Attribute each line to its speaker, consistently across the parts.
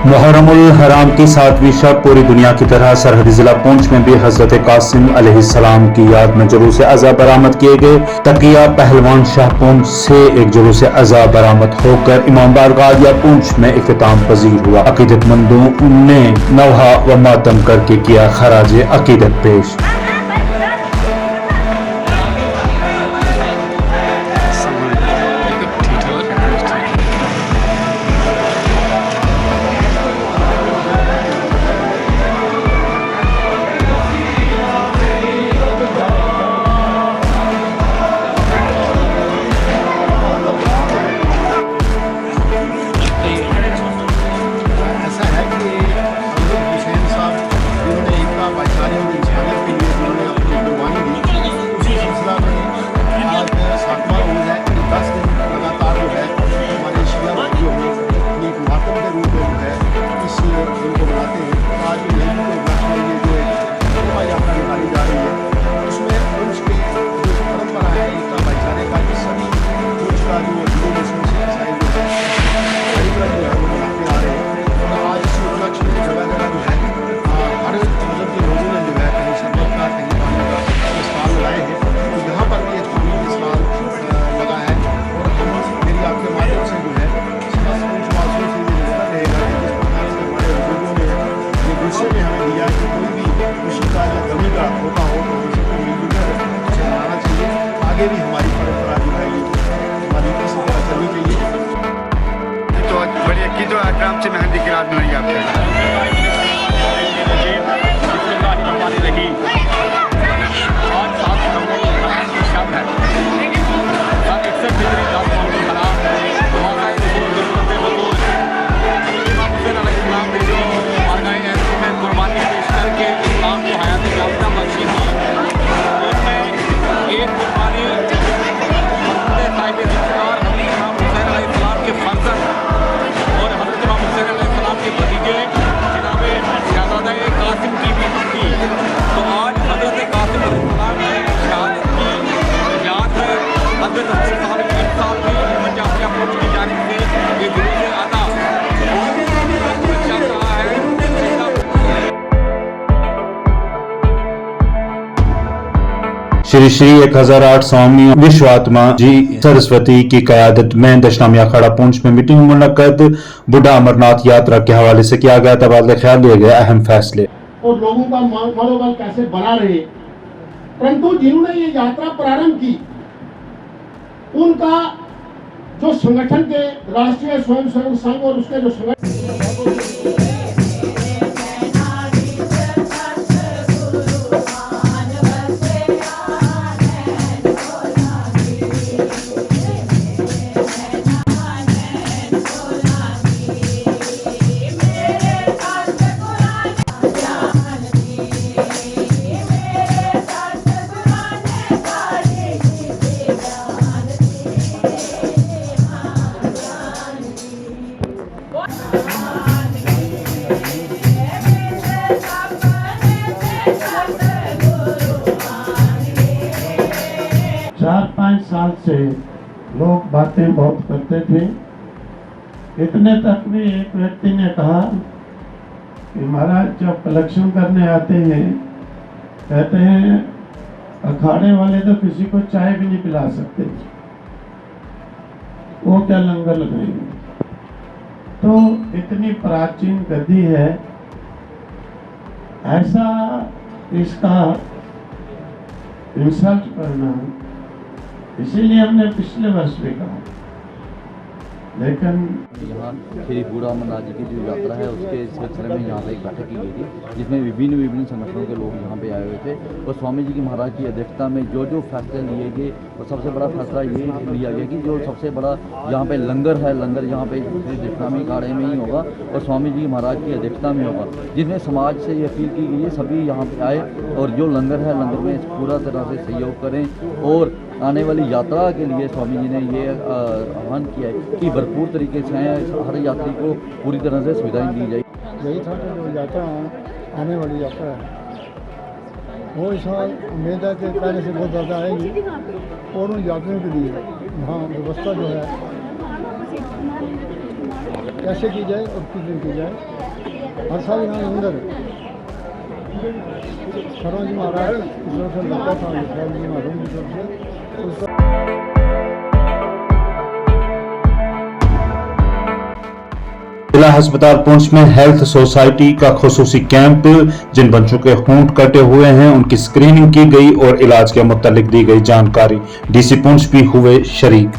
Speaker 1: मुहर्रमुल हराम की 7वीं शब पूरी दुनिया की तरह सरहदी जिला पुंछ में भी हजरत कासिम अलैहिस्सलाम की याद में जुलूस अज़ा बरामद किए गए। तकिया पहलवान शाह पुंछ से एक जुलूस अज़ा बरामद होकर इमाम बारगाह पुंछ में इख्तिताम पजीर हुआ। अकीदतमंदों ने नौहा व मातम करके किया खराज अकीदत पेश।
Speaker 2: आगे भी हमारी परंपरा जो है हमारी इसी तरह चलनी चाहिए।
Speaker 3: तो बड़ी अकीदत और एहतराम से मेहंदी की रात बनाई आपके
Speaker 1: श्री श्री 1008वीं विश्वात्मा जी सरस्वती की कयादत में दशनामी अखाड़ा पुंछ में मीटिंग मुनक्कद। बुढ़ा अमरनाथ यात्रा के हवाले से किया गया तबादला ख्याल, लिए गए अहम फैसले।
Speaker 2: और लोगों का मनोबल कैसे बना रहे, परंतु जिन्होंने ये यात्रा प्रारंभ की उनका जो संगठन के राष्ट्रीय स्वयंसेवक संघ और उसके जो संगठन 4-5 साल से लोग बातें बहुत करते थे। इतने तक भी एक व्यक्ति ने कहा कि महाराज जब कलेक्शन करने आते हैं कहते हैं अखाड़े वाले तो किसी को चाय भी नहीं पिला सकते, वो क्या लंगर लगाएंगे। तो इतनी प्राचीन गद्दी है, ऐसा इसका इंसल्ट करना, इसीलिए हमने पिछले वर्ष भी कहा। लेकिन
Speaker 4: यहाँ श्री बूढ़ा अमरनाथ जी की जो यात्रा है उसके सिलसिले में यहाँ पे एक बैठक की गई थी जिसमें विभिन्न संगठनों के लोग यहाँ पे आए हुए थे और स्वामी जी की महाराज की अध्यक्षता में जो फैसले लिए गए और सबसे बड़ा फैसला ये लिया गया कि जो सबसे बड़ा यहाँ पे लंगर है, लंगर यहाँ पे दशनामी अखाड़े में ही होगा और स्वामी जी महाराज की अध्यक्षता में होगा, जिसमें समाज से ये अपील की गई है सभी यहाँ पे आए और जो लंगर है लंगर में पूरा तरह से सहयोग करें और आने वाली यात्रा के लिए स्वामी जी ने ये आह्वान किया है कि भरपूर तरीके से हर यात्री को पूरी तरह से सुविधाएं दी जाए।
Speaker 5: यही था कि जो यात्रा आने वाली यात्रा है वो इस साल उम्मीद है कि पहले से बहुत ज़्यादा आएगी और उन यात्रियों के लिए यहाँ व्यवस्था जो है कैसे की जाए और किस दिन की जाए। हर साल यहाँ लंगर सरवंज महाराज की तरफ से लगता था, जी महाराज की तरफ से उसका
Speaker 1: जिला अस्पताल पुंछ में हेल्थ सोसाइटी का खुसूसी कैंप, जिन बच्चों के होंठ कटे हुए हैं उनकी स्क्रीनिंग की गई और इलाज के मुतालिक दी गई जानकारी। डीसी पुंछ भी हुए शरीक।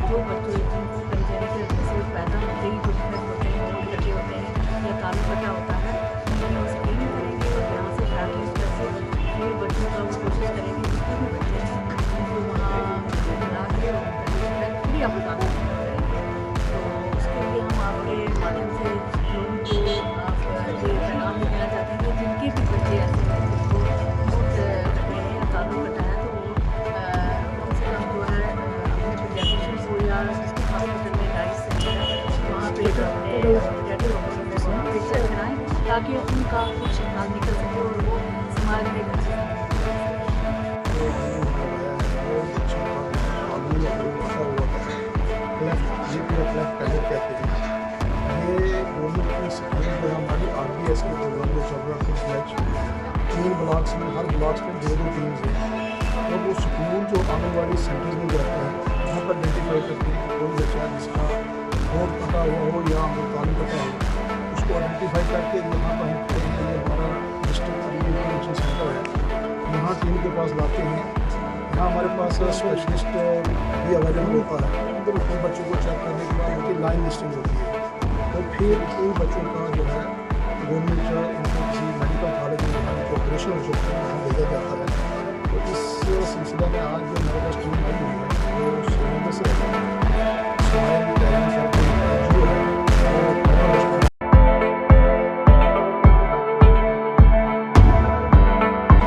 Speaker 6: जो बच्चे से पैदा होते ही कुछ होते हैं, बच्चे होते हैं या कान फटा होता है, उन्हें स्क्रीनिंग करेंगे और यहाँ से ब्लड से फिर बच्चों का वो कोशिश करेंगे जितने भी बच्चे हैं उनको वहाँ ला के फ्री आप बता करेंगे। तो उसके लिए हम आपके माध्यम से लोगों को आप ये पैगाम देना चाहते हैं कि जिनके भी बच्चे ऐसे हैं जिनको होंठ कटे हैं या कानों कटा है, तो वो कम से कम जो है पीडियाट्रिशियंस हो या डिस्ट्रिक्ट हॉस्पिटल में डाइस सेंटर है वहाँ पे पीडियाट्रिक ऑपरेशन में वहाँ पे चेक कराएँ ताकि उनका कुछ इलाज निकल सके और वो समाज में कर सकें।
Speaker 7: तीन ब्लॉक्स में, हर ब्लॉक्स में 2-2 टीम्स हैं और वो स्कूल जो आंगनबाड़ी सेंटर्स में जाता है वहाँ पर आइडेंटिफाई करते हैं कि कोई बच्चा जिसका होंठ कटा हुआ हो या कान कटा हो, उसको आइडेंटिफाई करके यहाँ पर हम ये हमारा डिस्ट्रिक्ट रिहेबिलिटेशन सेंटर है, यहाँ टीम के पास लाते हैं। यहाँ हमारे पास स्पेशलिस्ट भी अवेलेबल होता है, उन बच्चों को चेक करने के बाद उनकी लाइन लिस्टिंग होती है, तो फिर उन बच्चों का जो है गवर्नमेंट इनको किसी मेडिकल कॉलेज में जो ऑपरेशन हो सकते हैं वहाँ भेजा जाता है। तो इस सिलसिले में आज जो मेरे पास टीम आई हुई है वो श्रीनगर से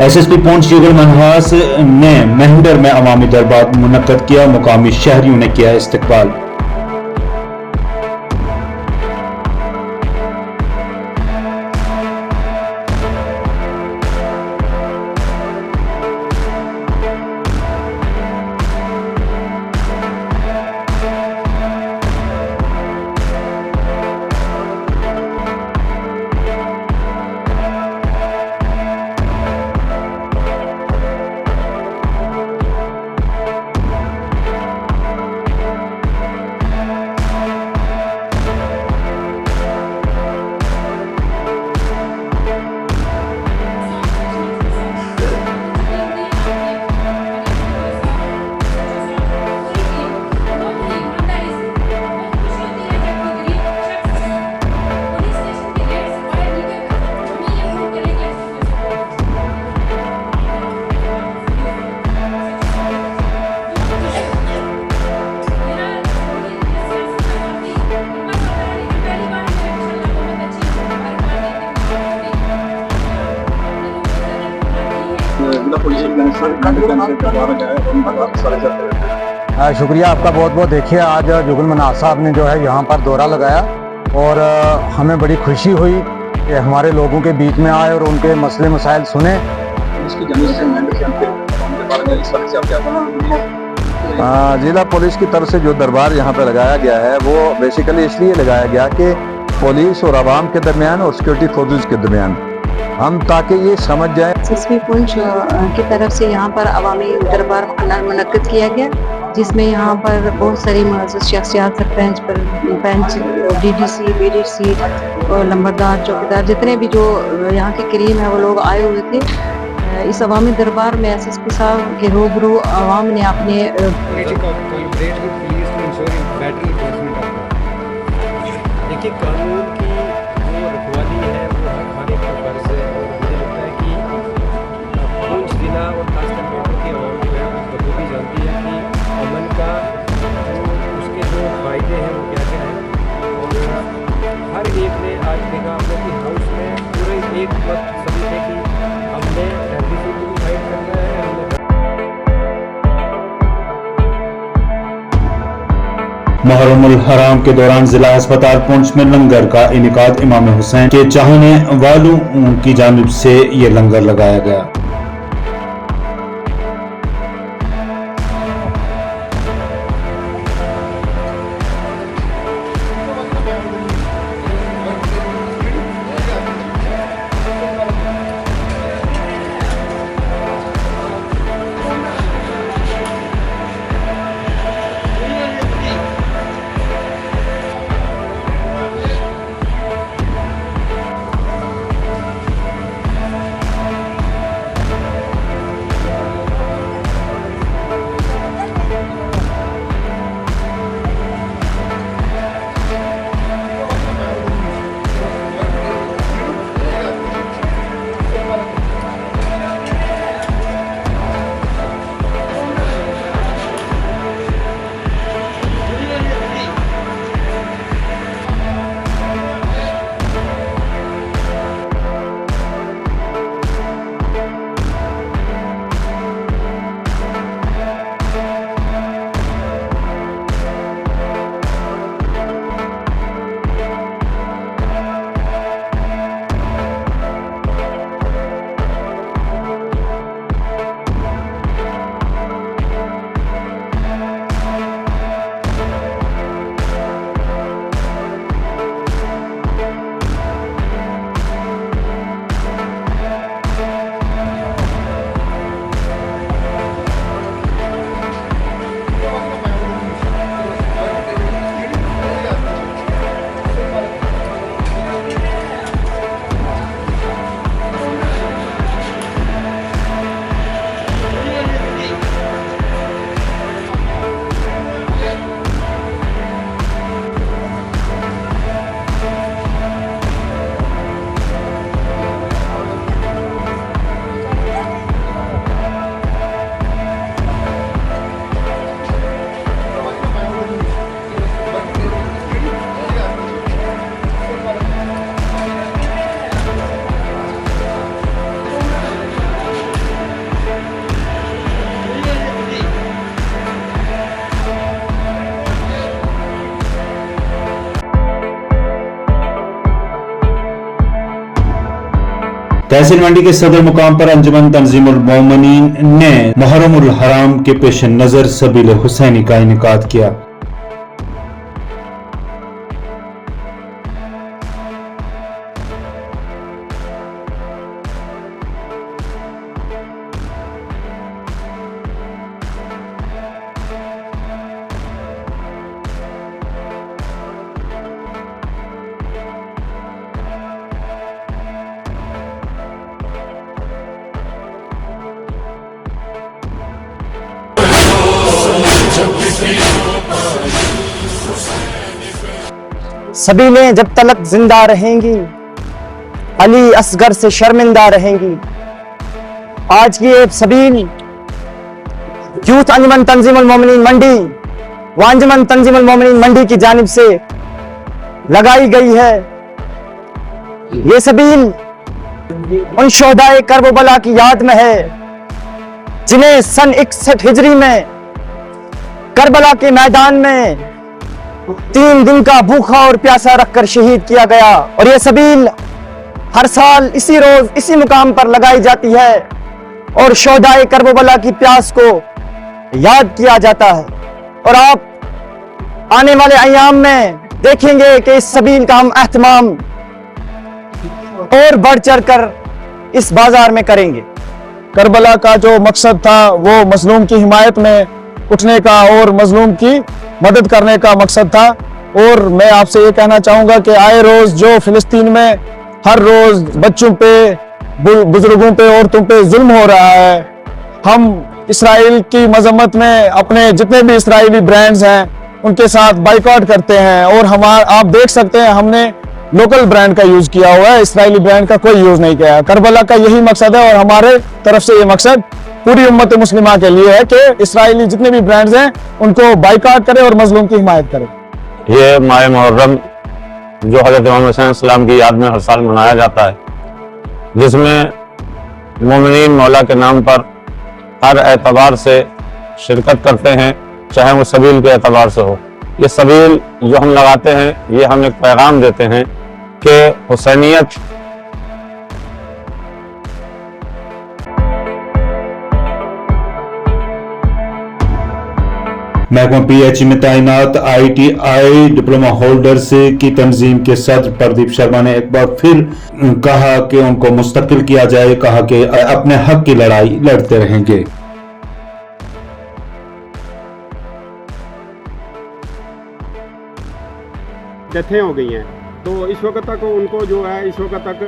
Speaker 1: एसएसपी पुंछ जुगल मनहास ने मेहंडर में अवामी दरबार मुनक्कद किया। मुकामी शहरियों ने किया इस्तकबाल।
Speaker 8: शुक्रिया आपका बहुत बहुत। देखिए आज जुगल मनहास साहब ने जो है यहाँ पर दौरा लगाया और हमें बड़ी खुशी हुई कि हमारे लोगों के बीच में आए और उनके मसले मसाइल सुने। जिला पुलिस की तरफ से जो दरबार यहाँ पे लगाया गया है वो बेसिकली इसलिए लगाया गया कि पुलिस और आवाम के दरमियान और सिक्योरिटी फोर्सेस के दरमियान हम ताकि ये समझ जाए।
Speaker 9: एसएसपी पुंछ की तरफ से यहाँ पर अवामी दरबार मुनक्कद किया गया, जिसमें यहाँ पर बहुत सारी मुअज़्ज़ज़ शख्सियात, सरपंच, पंच, डीडीसी, बीडीसी और लंबरदार, चौकीदार, जितने भी जो यहाँ के करीम है वो लोग आए हुए थे। इस अवामी दरबार में एसएसपी साहब के रूबरू आवाम ने अपने
Speaker 10: देखिए, कानून की जो रखवाली है वो हर खाने पर फर्ज है। और मुझे लगता है कि पूंछ जिला और खासकर मेरठ की आवाम जो है वो बखूबी जानती है कि अमन का उसके जो फ़ायदे हैं वो क्या क्या हैं। और हर एक ने आज देखा आपने कि हाउस में पूरे एक वक्त सभी थे कि हमने टेररिज्म को भी फाइट करना है, हमने
Speaker 1: मुहर्रमुल हराम के दौरान जिला अस्पताल पुंछ में लंगर का इनेकाद इमाम हुसैन के चाहने वालों की जानिब से ये लंगर लगाया गया। तहसील मंडी के सदर मुकाम पर अंजुमन तंजीमुल मोमिनीन ने मुहर्रमुल हराम के पेश नजर सबील हुसैनी का इनेकाद किया।
Speaker 11: सबीलें जब तलक जिंदा रहेंगी, अली असगर से शर्मिंदा रहेंगी। आज की एक सबील यूथ अंजुमन तंजीमुल मोमिनीन मंडी व अंजुमन तंजीमुल मोमिनीन मंडी की जानिब से लगाई गई है। ये सबील उन शोहदाए करबला की याद में है जिन्हें सन 61 हिजरी में करबला के मैदान में 3 दिन का भूखा और प्यासा रखकर शहीद किया गया। और ये सबील हर साल इसी रोज इसी मुकाम पर लगाई जाती है और शोहदाए करबला की प्यास को याद किया जाता है। और आप आने वाले अय्याम में देखेंगे कि इस सबील का हम एहतमाम और बढ़ चढ़ कर इस बाजार में करेंगे।
Speaker 5: करबला का जो मकसद था वो मजलूम की हिमायत में उठने का और मजलूम की मदद करने का मकसद था। और मैं आपसे ये कहना चाहूँगा कि आए रोज़ जो फ़िलिस्तीन में हर रोज़ बच्चों पे, बुजुर्गों पे, औरतों पे जुल्म हो रहा है, हम इसराइल की मजम्मत में अपने जितने भी इसराइली ब्रांड्स हैं उनके साथ बाइकआउट करते हैं। और आप देख सकते हैं हमने लोकल ब्रांड का यूज किया हुआ है, इस्राइली ब्रांड का कोई यूज नहीं किया है। करबला का यही मकसद है और हमारे तरफ से ये मकसद पूरी उम्मत मुस्लिमा के लिए है कि इस्राइली जितने भी ब्रांड्स हैं उनको बाइकआउट करें और मजलूम की हिमायत करें।
Speaker 12: ये माह मुहर्रम जो हज़रत इमाम हुसैन सलाम की याद में हर साल मनाया जाता है, जिसमें मोमिनीन मौला के नाम पर हर एतबार से शिरकत करते हैं, चाहे वो सबील के एतबार से हो। ये सबील जो हम लगाते हैं, ये हम एक पैगाम देते हैं कि हुसैनियत
Speaker 1: महकमा PHE में तैनात ITI डिप्लोमा होल्डर्स की तंजीम के सदर प्रदीप शर्मा ने एक बार फिर कहा कि उनको मुस्तकिल किया जाए, कहा कि अपने हक की लड़ाई लड़ते रहेंगे।
Speaker 13: डेथें हो गई हैं, तो इस वक्त तक उनको जो है, इस वक्त तक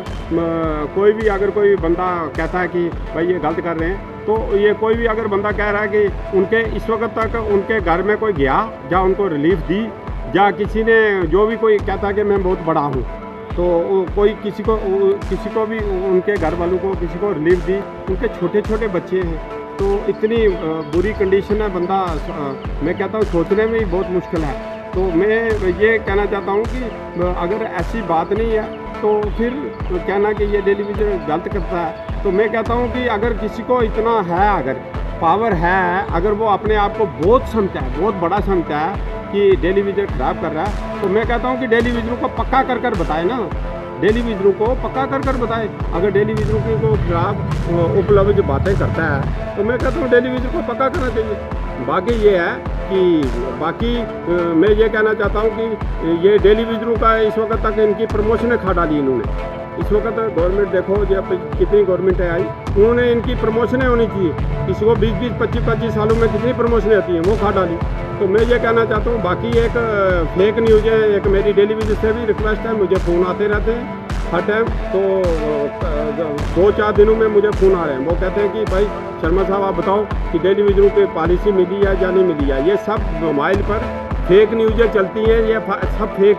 Speaker 13: कोई भी अगर कोई बंदा कहता है कि भाई ये गलत कर रहे हैं, तो ये कोई भी अगर बंदा कह रहा है कि उनके इस वक्त तक उनके घर में कोई गया या उनको रिलीफ दी, या किसी ने जो भी कोई कहता है कि मैं बहुत बड़ा हूँ, तो कोई किसी को भी उनके घर वालों को किसी को रिलीफ दी, उनके छोटे छोटे बच्चे हैं, तो इतनी बुरी कंडीशन है, बंदा मैं कहता हूँ सोचने में ही बहुत मुश्किल है। तो मैं ये कहना चाहता हूँ कि अगर ऐसी बात नहीं है तो फिर कहना कि ये टेलीविज़न गलत करता है, तो मैं कहता हूँ कि अगर किसी को इतना है, अगर पावर है, अगर वो अपने आप को बहुत समझता है, बहुत बड़ा समझता है कि टेलीविज़न ख़राब कर रहा है, तो मैं कहता हूँ कि टेलीविज़न को पक्का कर बताए ना, टेलीविज़न को पक्का कर बताए। अगर टेलीविज़न की को खिलाफ उपलब्ध बातें करता है तो मैं कहता हूँ टेलीविज़न को पक्का करना चाहिए। बाकी ये है कि मैं ये कहना चाहता हूँ कि ये टेलीविज़न का इस वक्त तक इनकी प्रमोशनें खा डाली इन्होंने। इस वक्त गवर्नमेंट देखो जब कितनी गवर्नमेंट आई, उन्होंने इनकी प्रमोशनें होनी चाहिए, किसी को 20-20, 25-25 सालों में कितनी प्रमोशनें आती हैं वो खा डाली। तो मैं ये कहना चाहता हूँ, बाकी एक फेक न्यूज़ है, एक मेरी टेलीविज़न से भी रिक्वेस्ट है, मुझे फ़ोन आते रहते हैं हर टाइम, तो 2-4 दिनों में मुझे फ़ोन आ रहे हैं, वो कहते हैं कि भाई शर्मा साहब आप बताओ कि टेलीविज़न की पॉलिसी मिली है या नहीं मिली है। ये सब मोबाइल पर फेक न्यूज़ें चलती हैं, ये सब फेक।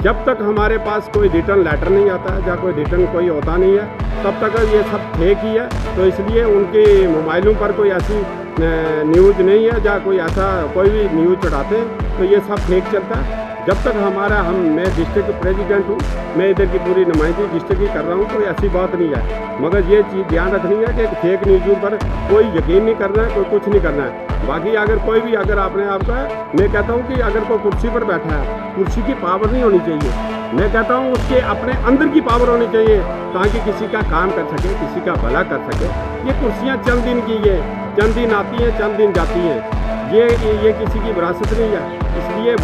Speaker 13: जब तक हमारे पास कोई रिटर्न लेटर नहीं आता है या कोई रिटर्न कोई होता नहीं है, तब तक ये सब फेक ही है। तो इसलिए उनके मोबाइलों पर कोई ऐसी न्यूज़ नहीं है या कोई ऐसा कोई भी न्यूज़ चढ़ाते हैं, तो ये सब फेक चलता है। जब तक मैं डिस्ट्रिक्ट प्रेसिडेंट हूँ, मैं इधर की पूरी नुमाइंदगी डिस्ट्रिक्ट की कर रहा हूँ, कोई ऐसी बात नहीं है। मगर ये चीज़ ध्यान रखनी है कि फेक न्यूज़ों पर कोई यकीन नहीं करना है, कोई कुछ नहीं करना है। बाकी अगर कोई भी अगर आपने आपका, मैं कहता हूँ कि अगर कोई कुर्सी पर बैठा है, कुर्सी की पावर नहीं होनी चाहिए, मैं कहता हूँ उसके अपने अंदर की पावर होनी चाहिए, ताकि किसी का काम कर सके, किसी का भला कर सके। ये कुर्सियाँ चंद दिन की है, चंद दिन आती हैं, चंद दिन जाती हैं, ये किसी की विरासत नहीं है। इसलिए